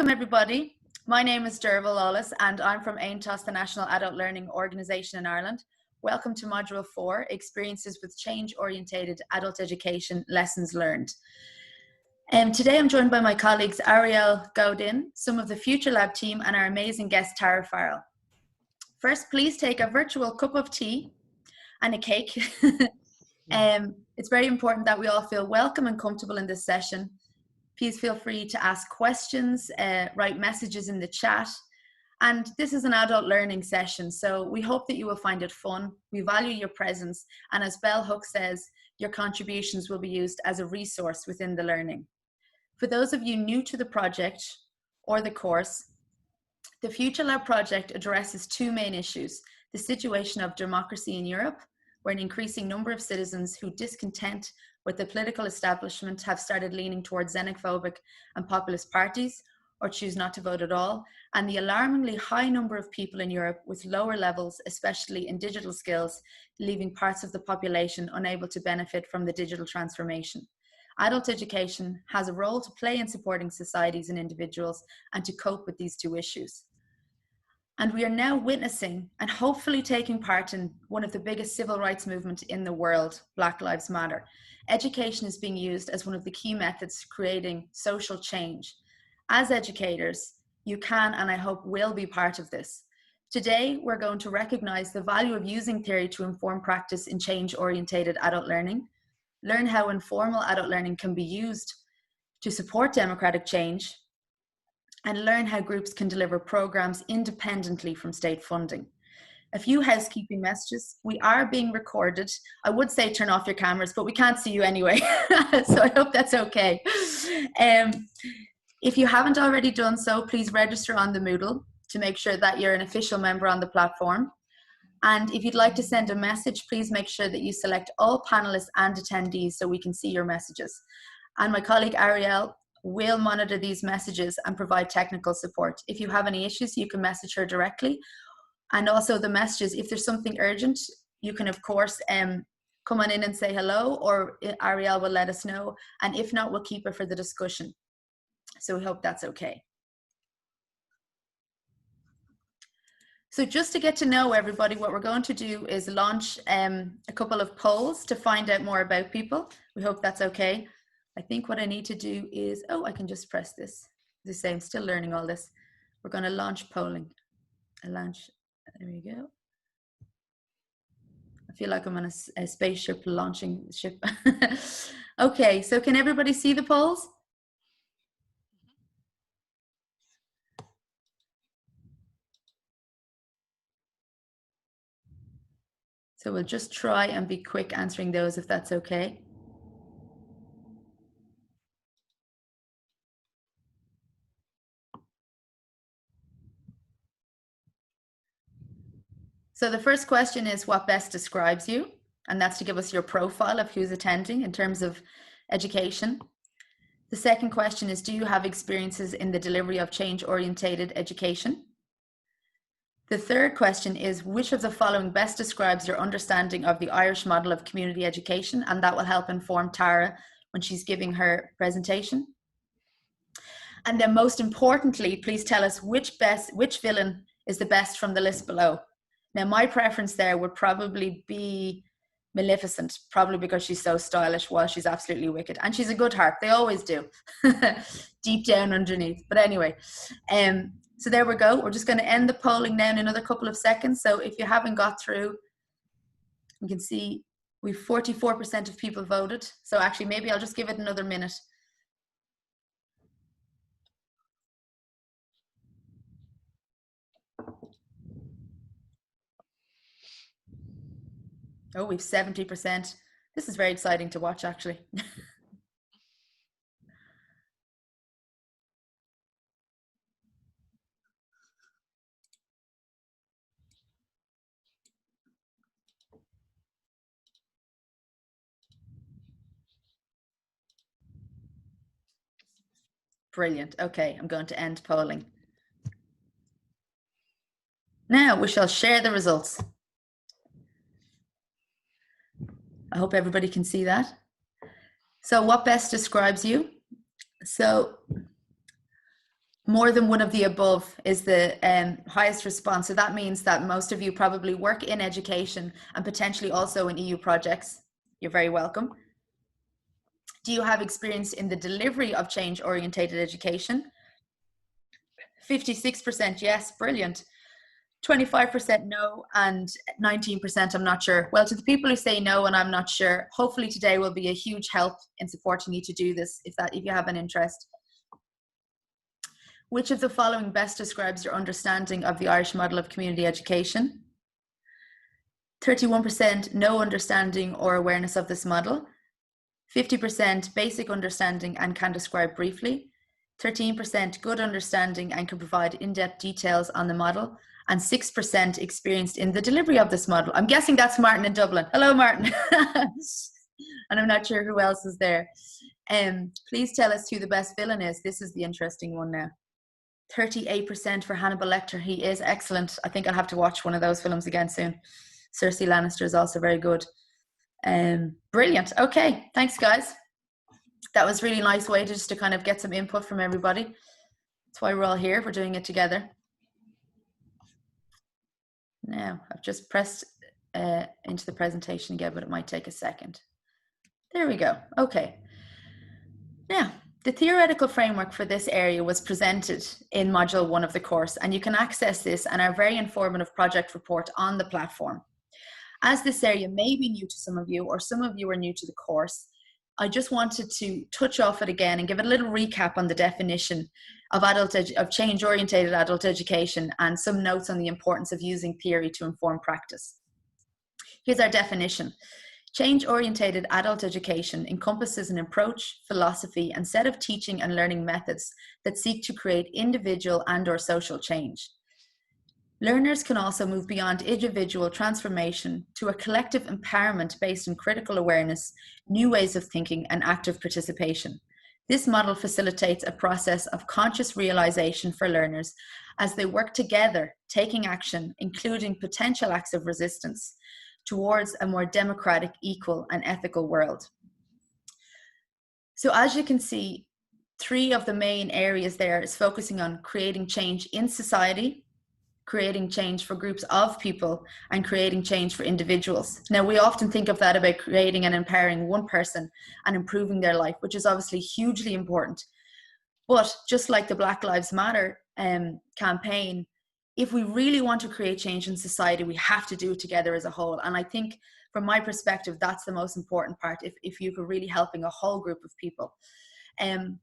Welcome everybody. My name is Dearbháil Lawless and I'm from AONTAS, the National Adult Learning Organisation in Ireland. Welcome to Module 4, Experiences with Change-Oriented Adult Education, Lessons Learned. Today I'm joined by my colleagues Ariel Gaudin, some of the FuturelabAE team and our amazing guest Tara Farrell. First, please take a virtual cup of tea and a cake. It's very important that we all feel welcome and comfortable in this session. Please feel free to ask questions, write messages in the chat. And this is an adult learning session, so we hope that you will find it fun. We value your presence, and as Bell Hook says, your contributions will be used as a resource within the learning. For those of you new to the project or the course, the FuturelabAE project addresses two main issues: the situation of democracy in Europe, where an increasing number of citizens who discontent with the political establishment have started leaning towards xenophobic and populist parties or choose not to vote at all, and the alarmingly high number of people in Europe with lower levels, especially in digital skills, leaving parts of the population unable to benefit from the digital transformation. Adult education has a role to play in supporting societies and individuals and to cope with these two issues. And we are now witnessing and hopefully taking part in one of the biggest civil rights movements in the world, Black Lives Matter. Education is being used as one of the key methods to creating social change. As educators, you can and I hope will be part of this. Today, we're going to recognize the value of using theory to inform practice in change-oriented adult learning, learn how informal adult learning can be used to support democratic change, and learn how groups can deliver programs independently from state funding. A few housekeeping messages. We are being recorded. I would say turn off your cameras, but we can't see you anyway, so I hope that's okay. If you haven't already done so, please register on the Moodle to make sure that you're an official member on the platform. And if you'd like to send a message, please make sure that you select all panelists and attendees so we can see your messages. And my colleague Ariel will monitor these messages and provide technical support. If you have any issues, you can message her directly. And also the messages, if there's something urgent, you can of course come on in and say hello, or Ariel will let us know. And if not, we'll keep it for the discussion. So we hope that's okay. So just to get to know everybody, what we're going to do is launch a couple of polls to find out more about people. We hope that's okay. I think what I need to do is, I can just press this. As I say, I'm still learning all this. We're going to launch polling. There we go. I feel like I'm on a spaceship launching the ship. Okay, so can everybody see the polls? So we'll just try and be quick answering those if that's okay. So the first question is, what best describes you? And that's to give us your profile of who's attending in terms of education. The second question is, do you have experiences in the delivery of change-oriented education? The third question is, which of the following best describes your understanding of the Irish model of community education? And that will help inform Tara when she's giving her presentation. And then most importantly, please tell us which villain is the best from the list below. Now, my preference there would probably be Maleficent, probably because she's so stylish while she's absolutely wicked. And she's a good heart, they always do, deep down underneath. But anyway, so there we go. We're just going to end the polling now in another couple of seconds. So if you haven't got through, you can see we've 44% of people voted. So actually, maybe I'll just give it another minute. Oh, we've 70%. This is very exciting to watch, actually. Brilliant. Okay, I'm going to end polling. Now we shall share the results. I hope everybody can see that. So what best describes you? So More than one of the above is the highest response. So that means that most of you probably work in education and potentially also in EU projects. You're very welcome. Do you have experience in the delivery of change-orientated education? 56% yes, brilliant. 25% no, and 19% I'm not sure. Well, to the people who say no and I'm not sure, hopefully today will be a huge help in supporting you to do this if you have an interest. Which of the following best describes your understanding of the Irish model of community education? 31% no understanding or awareness of this model. 50% basic understanding and can describe briefly. 13% good understanding and can provide in-depth details on the model. And 6% experienced in the delivery of this model. I'm guessing that's Martin in Dublin. Hello, Martin. And I'm not sure who else is there. Please tell us who the best villain is. This is the interesting one now. 38% for Hannibal Lecter. He is excellent. I think I'll have to watch one of those films again soon. Cersei Lannister is also very good. Brilliant. Okay, thanks guys. That was really nice way just to kind of get some input from everybody. That's why we're all here. We're doing it together. Now, I've just pressed into the presentation again, but it might take a second. There we go. Okay. Now, the theoretical framework for this area was presented in Module 1 of the course, and you can access this and our very informative project report on the platform. As this area may be new to some of you, or some of you are new to the course, I just wanted to touch off it again and give it a little recap on the definition of change-orientated adult education and some notes on the importance of using theory to inform practice. Here's our definition. Change-orientated adult education encompasses an approach, philosophy, and set of teaching and learning methods that seek to create individual and/or social change. Learners can also move beyond individual transformation to a collective empowerment based on critical awareness, new ways of thinking, and active participation. This model facilitates a process of conscious realization for learners as they work together, taking action, including potential acts of resistance, towards a more democratic, equal, and ethical world. So as you can see, 3 of the main areas there is focusing on creating change in society, creating change for groups of people, and creating change for individuals. Now, we often think of that about creating and empowering one person and improving their life, which is obviously hugely important. But just like the Black Lives Matter campaign, if we really want to create change in society, we have to do it together as a whole. And I think from my perspective, that's the most important part, if you could really helping a whole group of people. And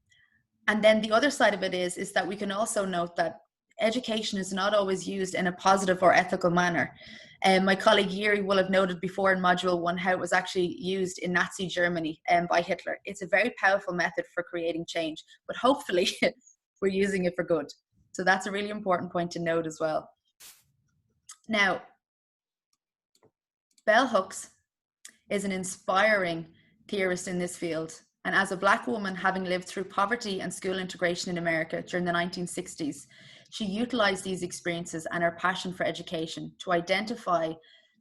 then the other side of it is that we can also note that education is not always used in a positive or ethical manner. My colleague Yuri will have noted before in Module 1 how it was actually used in Nazi Germany by Hitler. It's a very powerful method for creating change, but hopefully we're using it for good. So that's a really important point to note as well. Now, Bell Hooks is an inspiring theorist in this field. And as a Black woman, having lived through poverty and school integration in America during the 1960s, she utilized these experiences and her passion for education to identify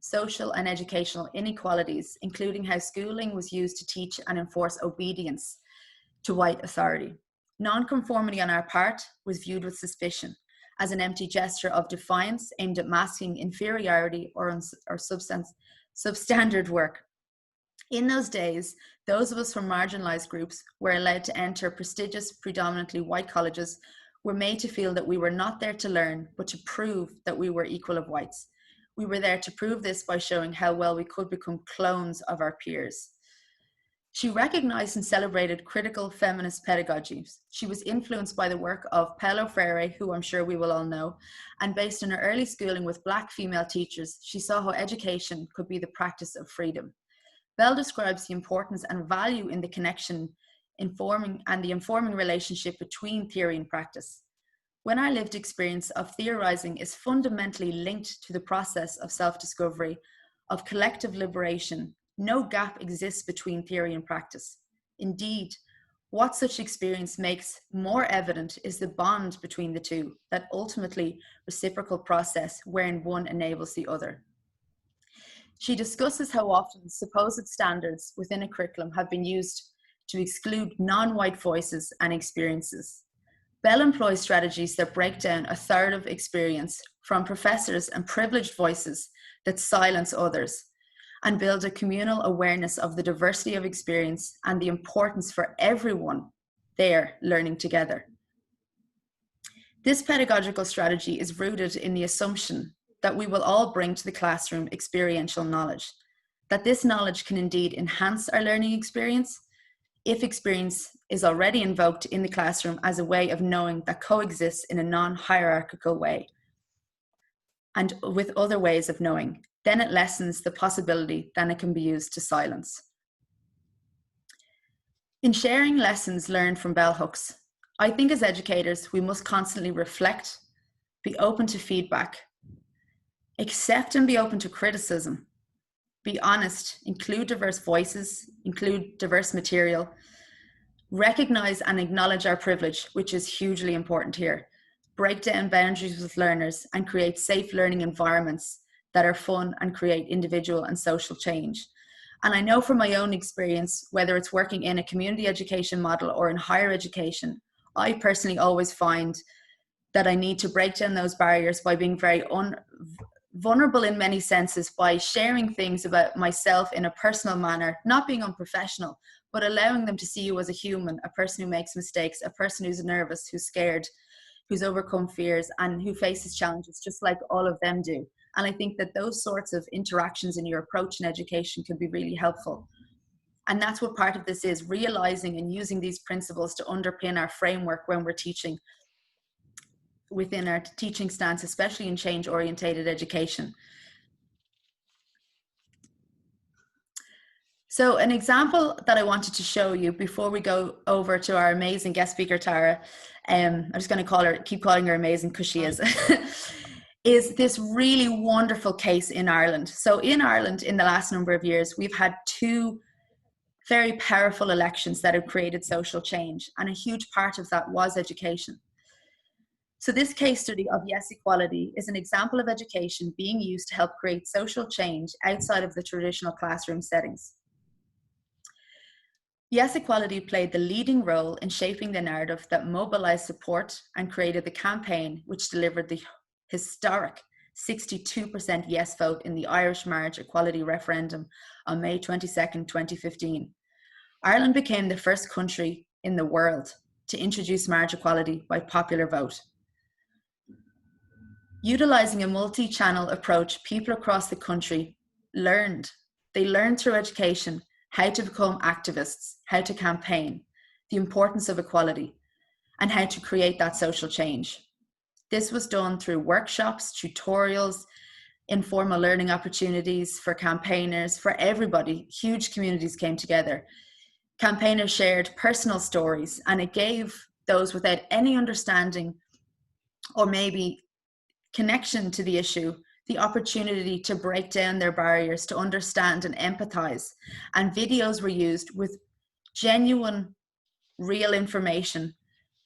social and educational inequalities, including how schooling was used to teach and enforce obedience to white authority. Nonconformity on our part was viewed with suspicion as an empty gesture of defiance aimed at masking inferiority or substandard work. In those days, those of us from marginalized groups were allowed to enter prestigious, predominantly white colleges, were made to feel that we were not there to learn, but to prove that we were equal of whites. We were there to prove this by showing how well we could become clones of our peers. She recognized and celebrated critical feminist pedagogies. She was influenced by the work of Paulo Freire, who I'm sure we will all know, and based on her early schooling with Black female teachers, she saw how education could be the practice of freedom. Bell describes the importance and value in the connection, informing relationship between theory and practice. When our lived experience of theorizing is fundamentally linked to the process of self-discovery, of collective liberation, no gap exists between theory and practice. Indeed, what such experience makes more evident is the bond between the two, that ultimately reciprocal process wherein one enables the other. She discusses how often supposed standards within a curriculum have been used to exclude non-white voices and experiences. Bell employs strategies that break down authoritative experience from professors and privileged voices that silence others, and build a communal awareness of the diversity of experience and the importance for everyone there learning together. This pedagogical strategy is rooted in the assumption that we will all bring to the classroom experiential knowledge, that this knowledge can indeed enhance our learning experience if experience is already invoked in the classroom as a way of knowing that coexists in a non-hierarchical way and with other ways of knowing. Then it lessens the possibility that it can be used to silence. In sharing lessons learned from bell hooks, I think as educators, we must constantly reflect, be open to feedback, accept and be open to criticism, be honest, include diverse voices, include diverse material, recognize and acknowledge our privilege, which is hugely important here, break down boundaries with learners, and create safe learning environments that are fun and create individual and social change. And I know from my own experience, whether it's working in a community education model or in higher education, I personally always find that I need to break down those barriers by being very vulnerable in many senses, by sharing things about myself in a personal manner, not being unprofessional, but allowing them to see you as a human, a person who makes mistakes, a person who's nervous, who's scared, who's overcome fears, and who faces challenges just like all of them do. And I think that those sorts of interactions in your approach in education can be really helpful. And that's what part of this is, realizing and using these principles to underpin our framework when we're teaching within our teaching stance, especially in change-oriented education. So an example that I wanted to show you before we go over to our amazing guest speaker, Tara, I'm just going to keep calling her amazing because she is, is this really wonderful case in Ireland. So in Ireland, in the last number of years, we've had two very powerful elections that have created social change, and a huge part of that was education. So this case study of Yes Equality is an example of education being used to help create social change outside of the traditional classroom settings. Yes Equality played the leading role in shaping the narrative that mobilized support and created the campaign which delivered the historic 62% yes vote in the Irish marriage equality referendum on May 22nd, 2015. Ireland became the first country in the world to introduce marriage equality by popular vote. Utilizing a multi-channel approach, people across the country learned through education how to become activists, how to campaign, the importance of equality, and how to create that social change. This was done through workshops, tutorials, informal learning opportunities for campaigners, for everybody. Huge communities came together. Campaigners shared personal stories, and it gave those without any understanding or maybe connection to the issue the opportunity to break down their barriers, to understand and empathize. And videos were used with genuine, real information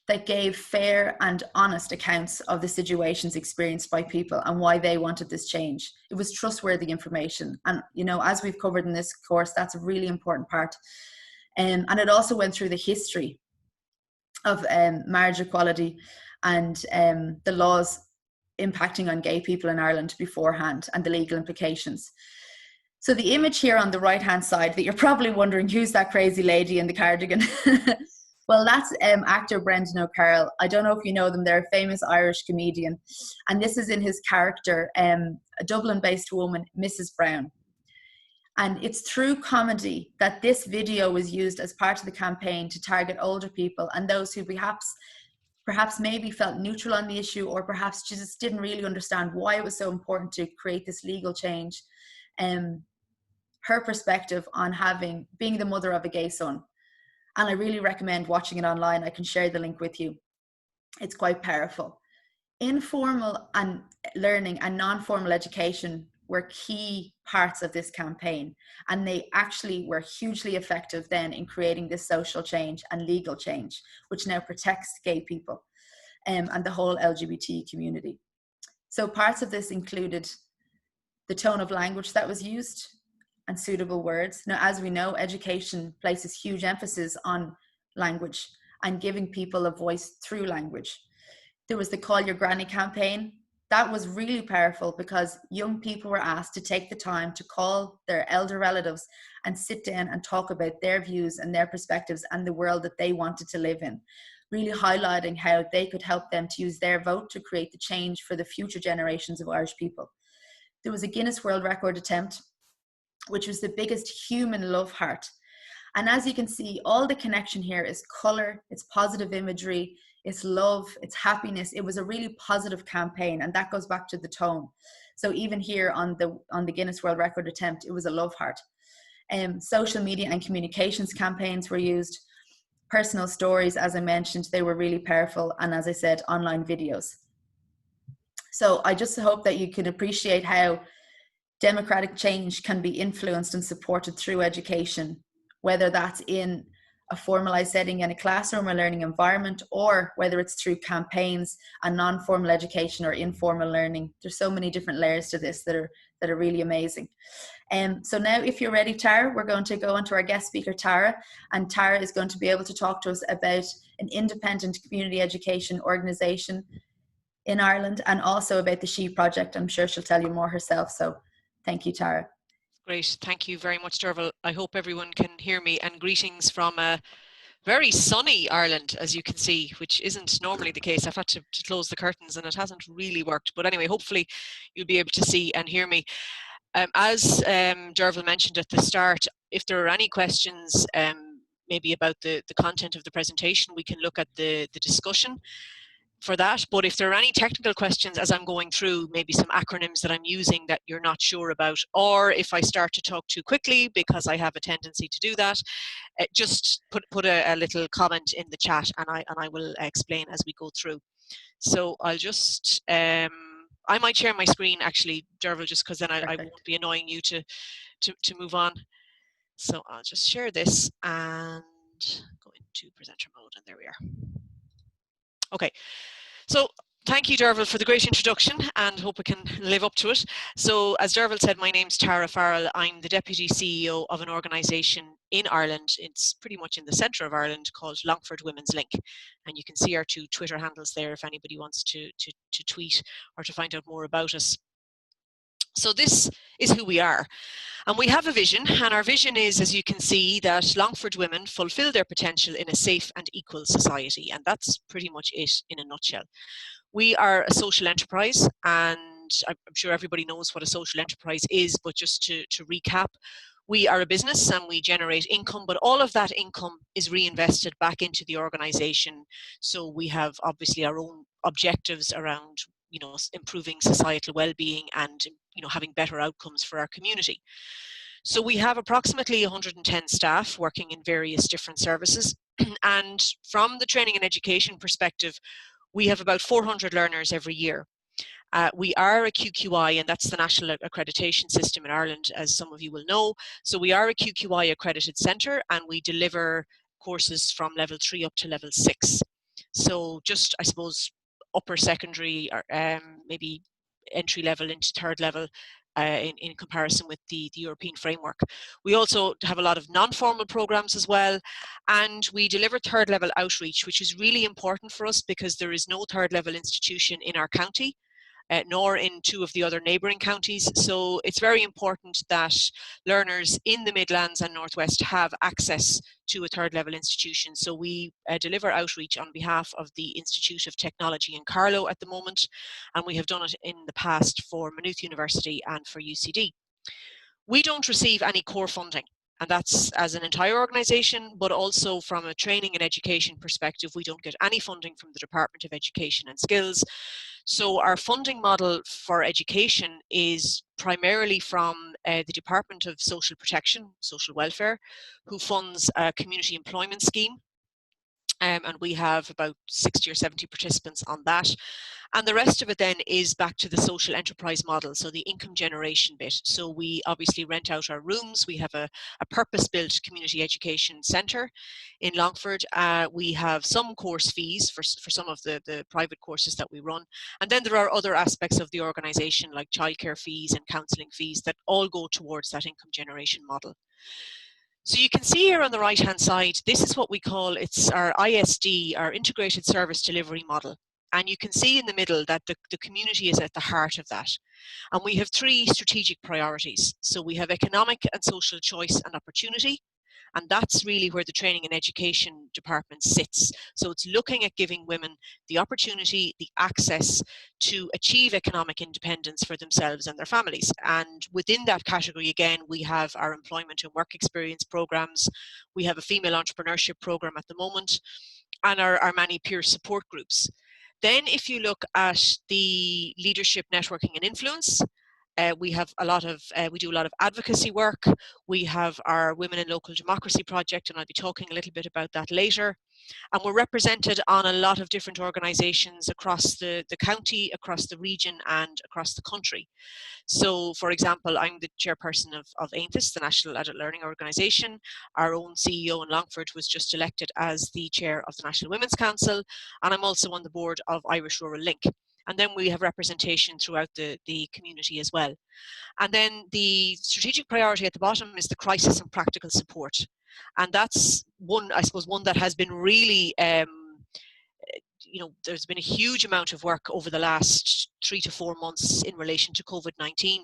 that gave fair and honest accounts of the situations experienced by people and why they wanted this change. It was trustworthy information. And, you know, as we've covered in this course, that's a really important part. And it also went through the history of marriage equality and the laws impacting on gay people in Ireland beforehand and the legal implications. So the image here on the right hand side that you're probably wondering, who's that crazy lady in the cardigan? Well, that's actor Brendan O'Carroll. I don't know if you know them. They're a famous Irish comedian. And this is in his character, a Dublin-based woman, Mrs. Brown. And it's through comedy that this video was used as part of the campaign to target older people and those who perhaps maybe felt neutral on the issue, or perhaps just didn't really understand why it was so important to create this legal change. Her perspective on being the mother of a gay son. And I really recommend watching it online. I can share the link with you. It's quite powerful. Informal and learning and non-formal education were key parts of this campaign, and they actually were hugely effective then in creating this social change and legal change, which now protects gay people and the whole LGBT community. So parts of this included the tone of language that was used and suitable words. Now, as we know, education places huge emphasis on language and giving people a voice through language. There was the Call Your Granny campaign. That was really powerful because young people were asked to take the time to call their elder relatives and sit down and talk about their views and their perspectives and the world that they wanted to live in, really highlighting how they could help them to use their vote to create the change for the future generations of Irish people. There was a Guinness World Record attempt, which was the biggest human love heart. And as you can see, all the connection here is color, it's positive imagery, it's love, it's happiness. It was a really positive campaign, and that goes back to the tone. So even here on the Guinness World Record attempt, it was a love heart. Social media and communications campaigns were used. Personal stories, as I mentioned, they were really powerful. And as I said, online videos. So I just hope that you can appreciate how democratic change can be influenced and supported through education, whether that's in a formalized setting in a classroom or learning environment, or whether it's through campaigns and non-formal education or informal learning. There's so many different layers to this that are really amazing. So now, if you're ready, Tara, we're going to go on to our guest speaker, Tara, and Tara is going to be able to talk to us about an independent community education organisation in Ireland, and also about the She Project. I'm sure she'll tell you more herself. So thank you, Tara. Great. Thank you very much, Dearbháil. I hope everyone can hear me, and greetings from a very sunny Ireland, as you can see, which isn't normally the case. I've had to close the curtains and it hasn't really worked. But anyway, hopefully you'll be able to see and hear me. As Dearbháil mentioned at the start, if there are any questions maybe about the content of the presentation, we can look at the discussion for that. But if there are any technical questions as I'm going through, maybe some acronyms that I'm using that you're not sure about, or if I start to talk too quickly, because I have a tendency to do that, just put a little comment in the chat, and I will explain as we go through. So I'll just I might share my screen actually, Dearbháil, just because then I won't be annoying you to move on. So I'll just share this and go into presenter mode, and there we are. Okay, so thank you, Dearbháil, for the great introduction, and hope I can live up to it. So as Dearbháil said, my name's Tara Farrell. I'm the Deputy CEO of an organisation in Ireland. It's pretty much in the centre of Ireland, called Longford Women's Link. And you can see our two Twitter handles there if anybody wants to tweet or to find out more about us. So this is who we are. And we have a vision, and our vision is, as you can see, that Longford women fulfil their potential in a safe and equal society. And that's pretty much it in a nutshell. We are a social enterprise, and I'm sure everybody knows what a social enterprise is, but just to recap, we are a business and we generate income, but all of that income is reinvested back into the organisation. So we have obviously our own objectives around, you know, improving societal well-being and, you know, having better outcomes for our community. So we have approximately 110 staff working in various different services. And from the training and education perspective, we have about 400 learners every year. We are a QQI, and that's the National Accreditation System in Ireland, as some of you will know. So we are a QQI accredited centre, and we deliver courses from level 3 up to level 6. So just, I suppose, upper secondary, or maybe entry level into third level, in comparison with the European framework. We also have a lot of non-formal programs as well, and we deliver third level outreach, which is really important for us because there is no third level institution in our county, nor in 2 of the other neighbouring counties. So it's very important that learners in the Midlands and Northwest have access to a third level institution. So we deliver outreach on behalf of the Institute of Technology in Carlow at the moment, and we have done it in the past for Maynooth University and for UCD. We don't receive any core funding, and that's as an entire organisation, but also from a training and education perspective, we don't get any funding from the Department of Education and Skills. So our funding model for education is primarily from the Department of Social Protection, Social Welfare, who funds a community employment scheme. And we have about 60 or 70 participants on that. And the rest of it then is back to the social enterprise model, so the income generation bit. So we obviously rent out our rooms. We have a purpose-built community education centre in Longford. We have some course fees for some of the private courses that we run. And then there are other aspects of the organisation like childcare fees and counselling fees that all go towards that income generation model. So you can see here on the right hand side, this is what we call, it's our ISD, our Integrated Service Delivery Model. And you can see in the middle that the community is at the heart of that. And we have three strategic priorities. So we have economic and social choice and opportunity. And that's really where the training and education department sits. So it's looking at giving women the opportunity, the access to achieve economic independence for themselves and their families. And within that category, again, we have our employment and work experience programs. We have a female entrepreneurship program at the moment, and our many peer support groups. Then if you look at the leadership, networking and influence, we do a lot of advocacy work. We have our Women in Local Democracy project, and I'll be talking a little bit about that later. And we're represented on a lot of different organisations across the county, across the region and across the country. So, for example, I'm the chairperson of AONTAS, the National Adult Learning Organisation. Our own CEO in Longford was just elected as the chair of the National Women's Council, and I'm also on the board of Irish Rural Link. And then we have representation throughout the community as well. And then the strategic priority at the bottom is the crisis and practical support. And that's one, I suppose, one that has been really, there's been a huge amount of work over the last 3 to 4 months in relation to COVID-19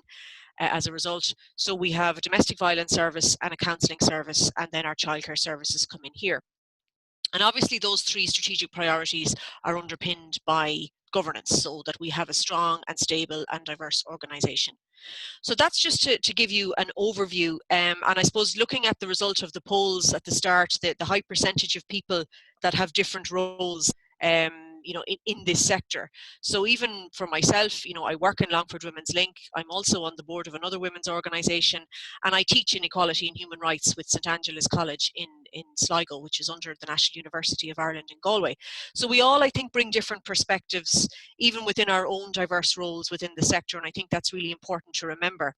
as a result. So we have a domestic violence service and a counselling service, and then our childcare services come in here. And obviously those three strategic priorities are underpinned by governance, so that we have a strong and stable and diverse organisation. So that's just to give you an overview. And I suppose looking at the result of the polls at the start, the high percentage of people that have different roles in this sector. So even for myself, I work in Longford Women's Link. I'm also on the board of another women's organisation, and I teach inequality and human rights with St Angela's College in Sligo, which is under the National University of Ireland in Galway. So we all, I think, bring different perspectives, even within our own diverse roles within the sector, and I think that's really important to remember.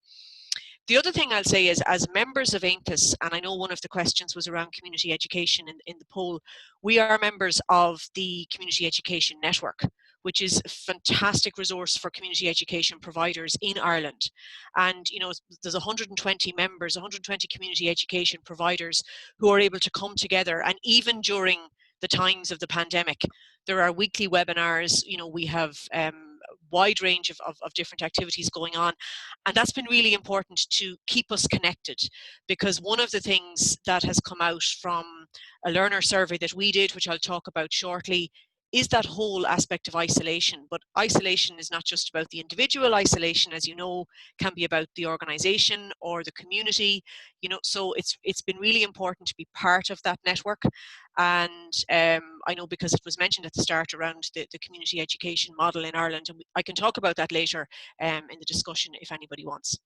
The other thing I'll say is, as members of AONTAS, and I know one of the questions was around community education in the poll, we are members of the Community Education Network, which is a fantastic resource for community education providers in Ireland. And there's 120 members, 120 community education providers who are able to come together, and even during the times of the pandemic, there are weekly webinars. We have wide range of different activities going on, and that's been really important to keep us connected, because one of the things that has come out from a learner survey that we did, which I'll talk about shortly, is that whole aspect of isolation. But isolation is not just about the individual. Isolation, as you know, can be about the organisation or the community. So it's been really important to be part of that network. And I know, because it was mentioned at the start around the community education model in Ireland, and I can talk about that later in the discussion if anybody wants.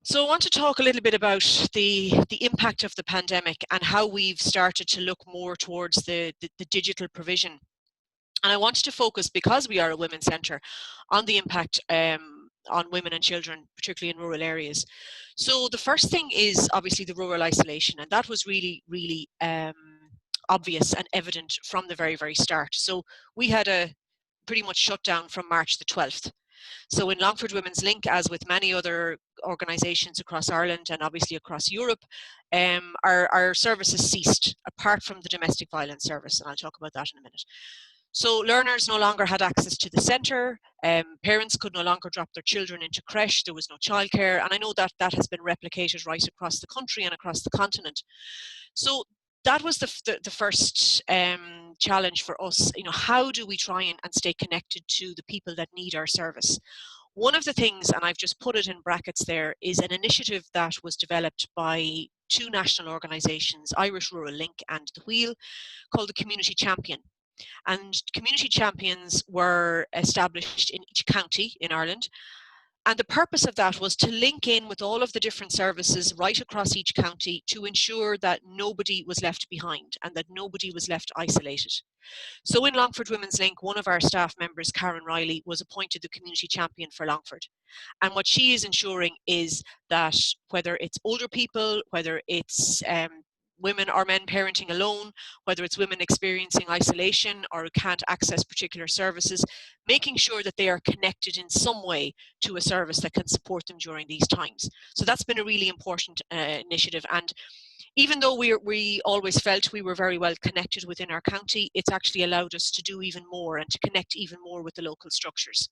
So I want to talk a little bit about the impact of the pandemic and how we've started to look more towards the digital provision. And I wanted to focus, because we are a women's centre, on the impact on women and children, particularly in rural areas. So the first thing is obviously the rural isolation, and that was really, really obvious and evident from the very, very start. So we had a pretty much shut down from March the 12th. So in Longford Women's Link, as with many other organisations across Ireland and obviously across Europe, our services ceased, apart from the domestic violence service, and I'll talk about that in a minute. So learners no longer had access to the centre, parents could no longer drop their children into creche, there was no childcare, and I know that has been replicated right across the country and across the continent. So that was the first challenge for us. How do we try and stay connected to the people that need our service? One of the things, and I've just put it in brackets there, is an initiative that was developed by two national organisations, Irish Rural Link and The Wheel, called the Community Champion. And community champions were established in each county in Ireland. And the purpose of that was to link in with all of the different services right across each county to ensure that nobody was left behind and that nobody was left isolated. So in Longford Women's Link, one of our staff members, Karen Riley, was appointed the community champion for Longford. And what she is ensuring is that whether it's older people, whether it's women or men parenting alone, whether it's women experiencing isolation or can't access particular services, making sure that they are connected in some way to a service that can support them during these times. So that's been a really important initiative. And even though we always felt we were very well connected within our county, it's actually allowed us to do even more and to connect even more with the local structures.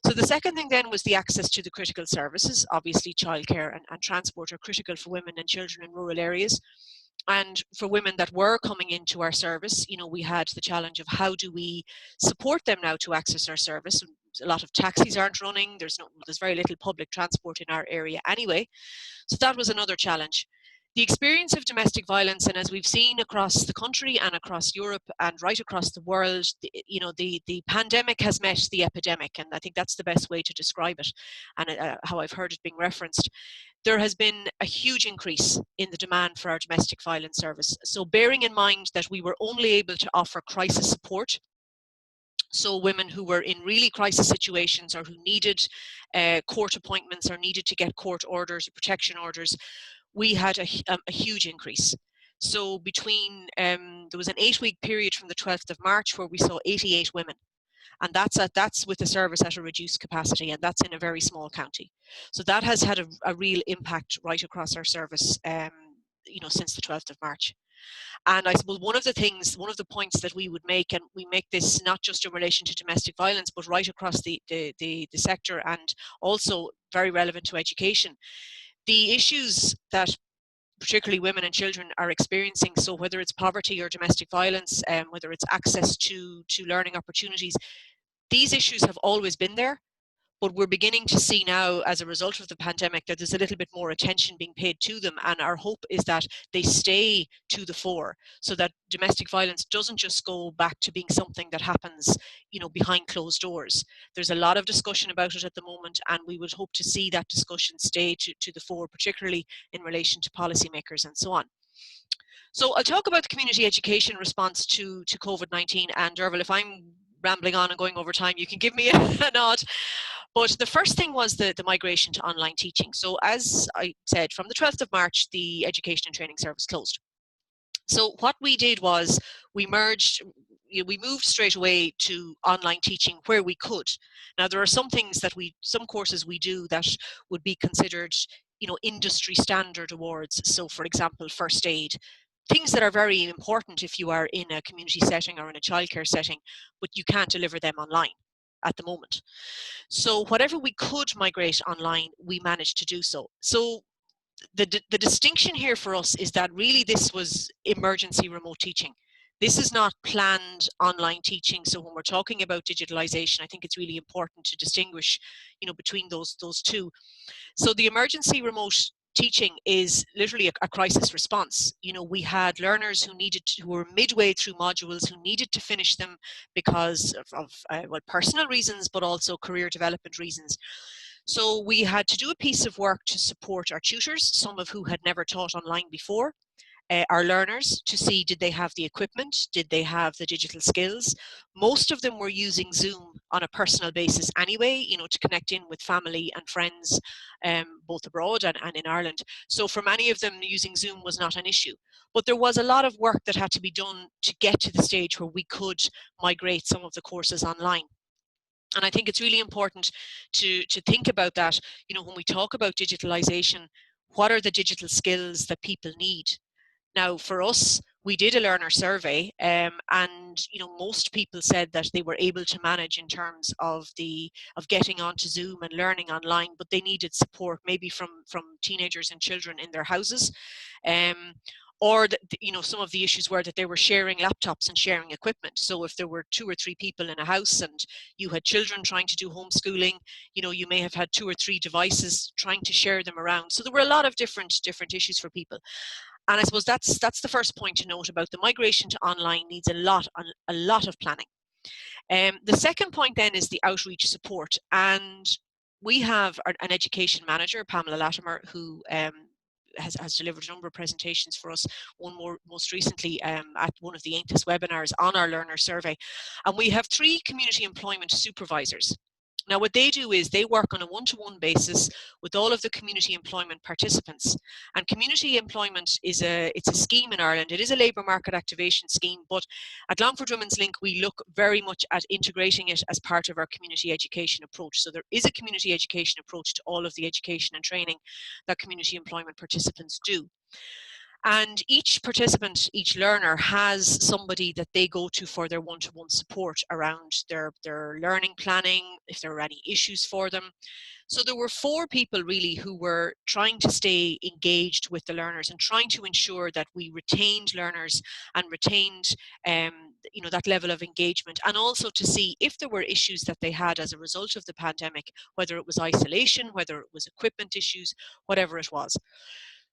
So the second thing then was the access to the critical services. Obviously, childcare and transport are critical for women and children in rural areas. And for women that were coming into our service, you know, we had the challenge of how do we support them now to access our service. A lot of taxis aren't running. There's very little public transport in our area anyway. So that was another challenge. The experience of domestic violence, and as we've seen across the country and across Europe and right across the world, the pandemic has met the epidemic, and I think that's the best way to describe it, and how I've heard it being referenced. There has been a huge increase in the demand for our domestic violence service. So bearing in mind that we were only able to offer crisis support, so women who were in really crisis situations or who needed court appointments or needed to get court orders or protection orders, we had a huge increase. So between, there was an 8-week period from the 12th of March where we saw 88 women. And that's with the service at a reduced capacity, and that's in a very small county. So that has had a real impact right across our service, since the 12th of March. And I suppose one of the points that we would make, and we make this not just in relation to domestic violence, but right across the sector, and also very relevant to education, the issues that particularly women and children are experiencing, so whether it's poverty or domestic violence, whether it's access to learning opportunities, these issues have always been there, but we're beginning to see now, as a result of the pandemic, that there's a little bit more attention being paid to them, and our hope is that they stay to the fore, so that domestic violence doesn't just go back to being something that happens, behind closed doors. There's a lot of discussion about it at the moment, and we would hope to see that discussion stay to the fore, particularly in relation to policymakers and so on. So I'll talk about the community education response to COVID-19, and Dearbháil, if I'm rambling on and going over time, you can give me a nod. But the first thing was the migration to online teaching. So as I said, from the 12th of March, the Education and Training Service closed. So what we did was we moved straight away to online teaching where we could. Now, there are some courses we do that would be considered, industry standard awards. So for example, first aid, things that are very important if you are in a community setting or in a childcare setting, but you can't deliver them online at the moment. So whatever we could migrate online, we managed to do so. So the distinction here for us is that really this was emergency remote teaching. This is not planned online teaching. So when we're talking about digitalisation, I think it's really important to distinguish, between those two. So the emergency remote teaching is literally a crisis response. We had learners who were midway through modules, who needed to finish them because of personal reasons, but also career development reasons. So we had to do a piece of work to support our tutors, some of who had never taught online before, our learners, to see did they have the equipment, did they have the digital skills. Most of them were using Zoom on a personal basis anyway, to connect in with family and friends, both abroad and in Ireland. So for many of them, using Zoom was not an issue. But there was a lot of work that had to be done to get to the stage where we could migrate some of the courses online. And I think it's really important to think about that, when we talk about digitalisation, what are the digital skills that people need? Now, for us, we did a learner survey, and most people said that they were able to manage in terms of getting onto Zoom and learning online, but they needed support maybe from teenagers and children in their houses, or some of the issues were that they were sharing laptops and sharing equipment. So if there were 2 or 3 people in a house and you had children trying to do homeschooling, you may have had 2 or 3 devices trying to share them around. So there were a lot of different issues for people. And I suppose that's the first point to note about the migration to online needs a lot of planning. The second point then is the outreach support. And we have an education manager, Pamela Latimer, who has delivered a number of presentations for us, most recently at one of the AONTAS webinars on our learner survey. And we have 3 community employment supervisors. Now, what they do is they work on a one-to-one basis with all of the community employment participants. And community employment is it's a scheme in Ireland. It is a labour market activation scheme, but at Longford Women's Link, we look very much at integrating it as part of our community education approach. So there is a community education approach to all of the education and training that community employment participants do. And each participant, each learner has somebody that they go to for their one-to-one support around their learning planning, if there are any issues for them. So there were 4 people really who were trying to stay engaged with the learners and trying to ensure that we retained learners and retained that level of engagement, and also to see if there were issues that they had as a result of the pandemic, whether it was isolation, whether it was equipment issues, whatever it was.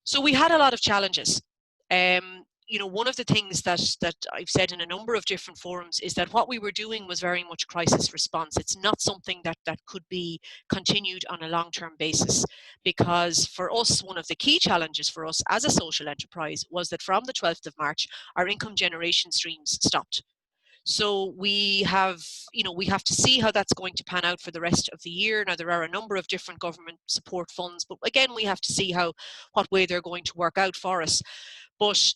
So we had a lot of challenges. One of the things that I've said in a number of different forums is that what we were doing was very much crisis response. It's not something that could be continued on a long-term basis, because for us, one of the key challenges for us as a social enterprise was that from the 12th of March, our income generation streams stopped. So we have to see how that's going to pan out for the rest of the year. Now, there are a number of different government support funds, but again, we have to see what way they're going to work out for us. But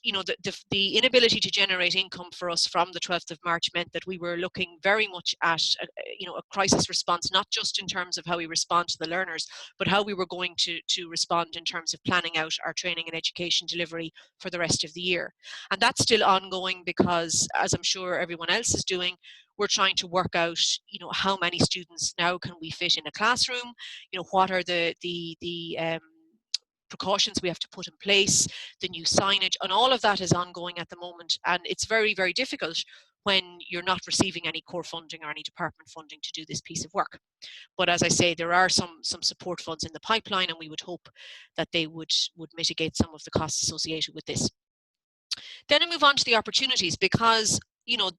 the inability to generate income for us from the 12th of March meant that we were looking very much at a crisis response, not just in terms of how we respond to the learners, but how we were going to respond in terms of planning out our training and education delivery for the rest of the year. And that's still ongoing because, as I'm sure everyone else is doing, we're trying to work out, how many students now can we fit in a classroom, what are the precautions we have to put in place, the new signage, and all of that is ongoing at the moment. And it's very, very difficult when you're not receiving any core funding or any department funding to do this piece of work. But as I say, there are some support funds in the pipeline, and we would hope that they would mitigate some of the costs associated with this. Then I move on to the opportunities, because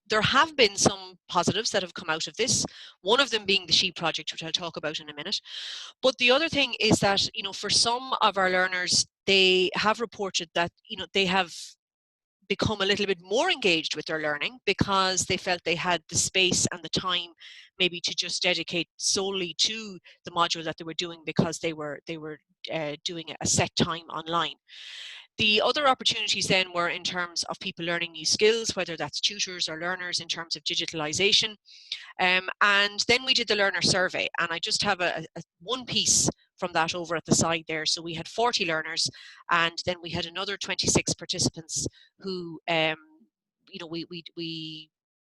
there have been some positives that have come out of this, one of them being the SHE project, which I'll talk about in a minute. But the other thing is that, for some of our learners, they have reported that, they have become a little bit more engaged with their learning because they felt they had the space and the time maybe to just dedicate solely to the module that they were doing, because they were doing a set time online. The other opportunities then were in terms of people learning new skills, whether that's tutors or learners, in terms of digitalisation. And then we did the learner survey, and I just have one piece from that over at the side there. So we had 40 learners, and then we had another 26 participants who we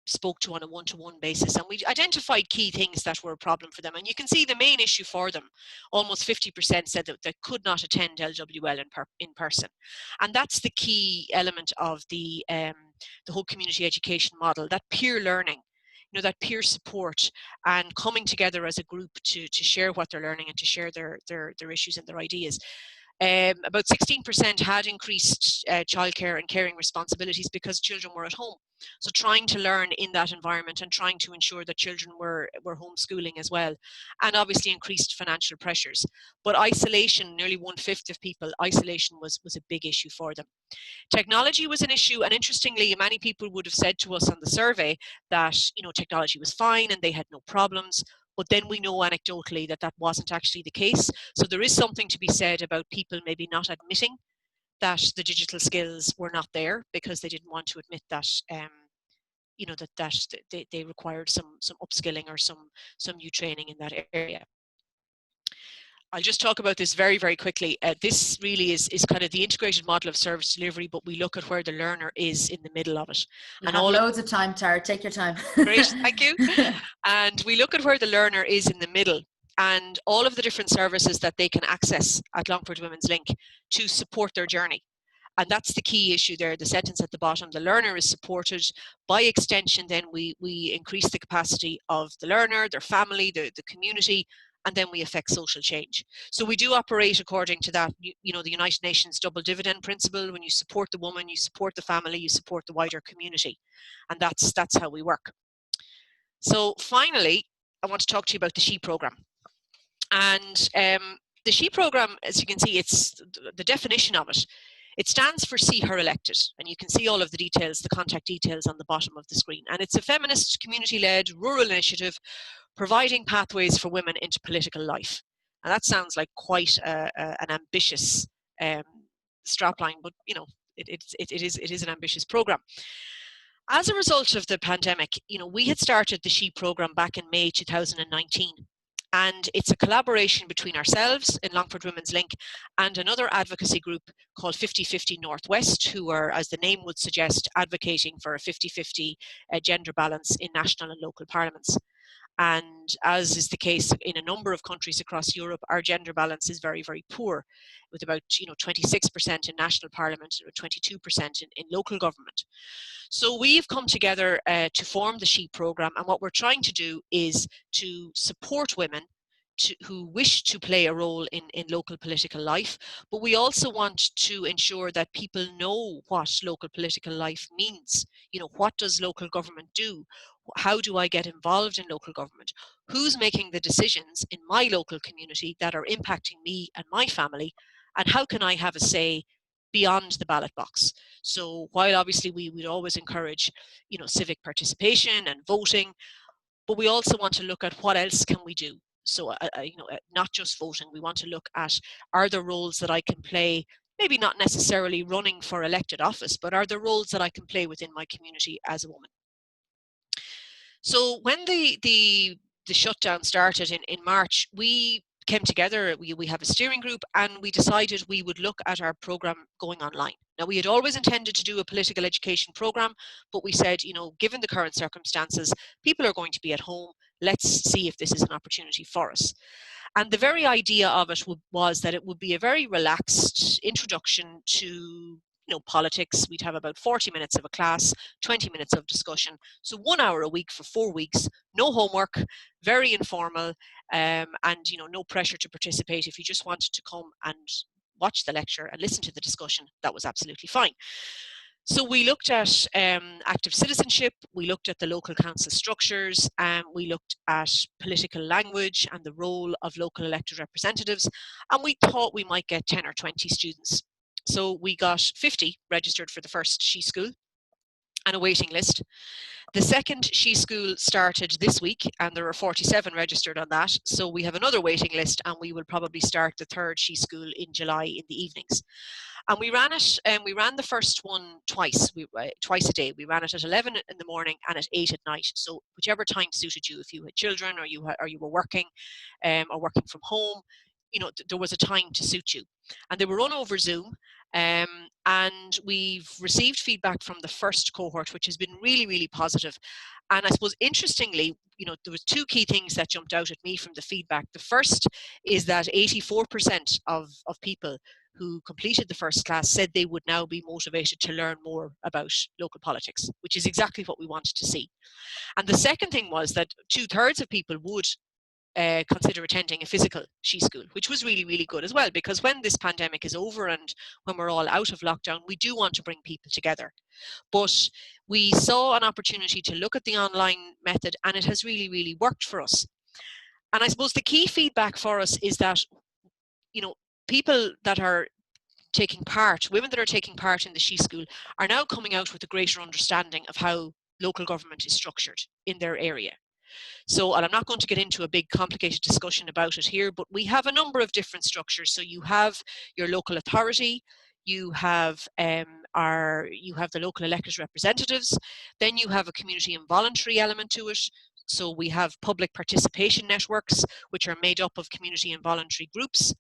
spoke to on a one-to-one basis, and we identified key things that were a problem for them. And you can see the main issue for them, almost 50% said that they could not attend LWL in person. And that's the key element of the whole community education model, that peer learning, that peer support and coming together as a group to share what they're learning and to share their issues and their ideas. About 16% had increased childcare and caring responsibilities because children were at home. So trying to learn in that environment and trying to ensure that children were homeschooling as well, and obviously increased financial pressures. But isolation, nearly 1/5 of people, isolation was a big issue for them. Technology was an issue, and interestingly, many people would have said to us on the survey that technology was fine and they had no problems. But then we know anecdotally that wasn't actually the case. So there is something to be said about people maybe not admitting that the digital skills were not there because they didn't want to admit that they required some upskilling or some new training in that area. I'll just talk about this very, very quickly. This really is kind of the integrated model of service delivery, but we look at where the learner is in the middle of it. You have loads of time, Tara. Take your time. Great, thank you. And we look at where the learner is in the middle and all of the different services that they can access at Longford Women's Link to support their journey. And that's the key issue there, the sentence at the bottom. The learner is supported. By extension, then we increase the capacity of the learner, their family, the community, and then we affect social change. So we do operate according to that, the United Nations double dividend principle. When you support the woman, you support the family, you support the wider community. And that's how we work. So finally, I want to talk to you about the SHE program. And the SHE program, as you can see, it's the definition of it. It stands for See Her Elected, and you can see all of the details, the contact details on the bottom of the screen. And it's a feminist, community-led, rural initiative providing pathways for women into political life. And that sounds like quite an ambitious strapline, but you know, it is an ambitious program. As a result of the pandemic, you know, we had started the SHE program back in May 2019. And it's a collaboration between ourselves in Longford Women's Link and another advocacy group called 50/50 Northwest, who are, as the name would suggest, advocating for a 50/50 gender balance in national and local parliaments. And as is the case in a number of countries across Europe, our gender balance is very, very poor, with about 26% in national parliament and 22% in local government. So we've come together to form the SHE programme, and what we're trying to do is to support women who wish to play a role in local political life, but we also want to ensure that people know what local political life means. You know, what does local government do? How do I get involved in local government? Who's making the decisions in my local community that are impacting me and my family? And how can I have a say beyond the ballot box? So while obviously we would always encourage, civic participation and voting, but we also want to look at what else can we do. So, not just voting, we want to look at, are there roles that I can play, maybe not necessarily running for elected office, but are there roles that I can play within my community as a woman? So when the shutdown started in March, we came together, we have a steering group, and we decided we would look at our programme going online. Now, we had always intended to do a political education programme, but we said, given the current circumstances, people are going to be at home, let's see if this is an opportunity for us. And the very idea of it was that it would be a very relaxed introduction to politics. We'd have about 40 minutes of a class, 20 minutes of discussion. So 1 hour a week for 4 weeks, no homework, very informal, and no pressure to participate. If you just wanted to come and watch the lecture and listen to the discussion, that was absolutely fine. So we looked at active citizenship, we looked at the local council structures, and we looked at political language and the role of local elected representatives, and we thought we might get 10 or 20 students. So we got 50 registered for the first SHE school and a waiting list. The second SHE school started this week, and there are 47 registered on that. So we have another waiting list, and we will probably start the third SHE school in July in the evenings. And we ran it, and we ran the first one twice a day. We ran it at 11 in the morning and at 8 at night. So whichever time suited you, if you had children or you were working or working from home, there was a time to suit you. And they were run over Zoom. And we've received feedback from the first cohort, which has been really, really positive. And I suppose, interestingly, there was two key things that jumped out at me from the feedback. The first is that 84% of people who completed the first class said they would now be motivated to learn more about local politics, which is exactly what we wanted to see. And the second thing was that 2/3 of people would consider attending a physical SHE school, which was really, really good as well, because when this pandemic is over and when we're all out of lockdown, we do want to bring people together. But we saw an opportunity to look at the online method, and it has really, really worked for us. And I suppose the key feedback for us is that, people that are taking part, women that are taking part in the SHE school, are now coming out with a greater understanding of how local government is structured in their area. So, and I'm not going to get into a big complicated discussion about it here, but we have a number of different structures. So you have your local authority, you have the local elected representatives, then you have a community and voluntary element to it. So we have public participation networks, which are made up of community and voluntary groups.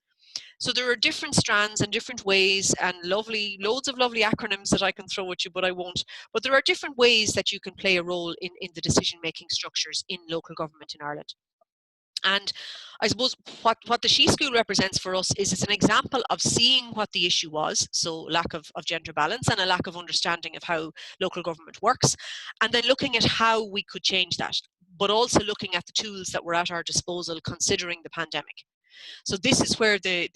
So there are different strands and different ways, and loads of lovely acronyms that I can throw at you, but I won't. But there are different ways that you can play a role in the decision-making structures in local government in Ireland. And I suppose what the SHE school represents for us is it's an example of seeing what the issue was, so lack of gender balance and a lack of understanding of how local government works, and then looking at how we could change that, but also looking at the tools that were at our disposal considering the pandemic. So this is where the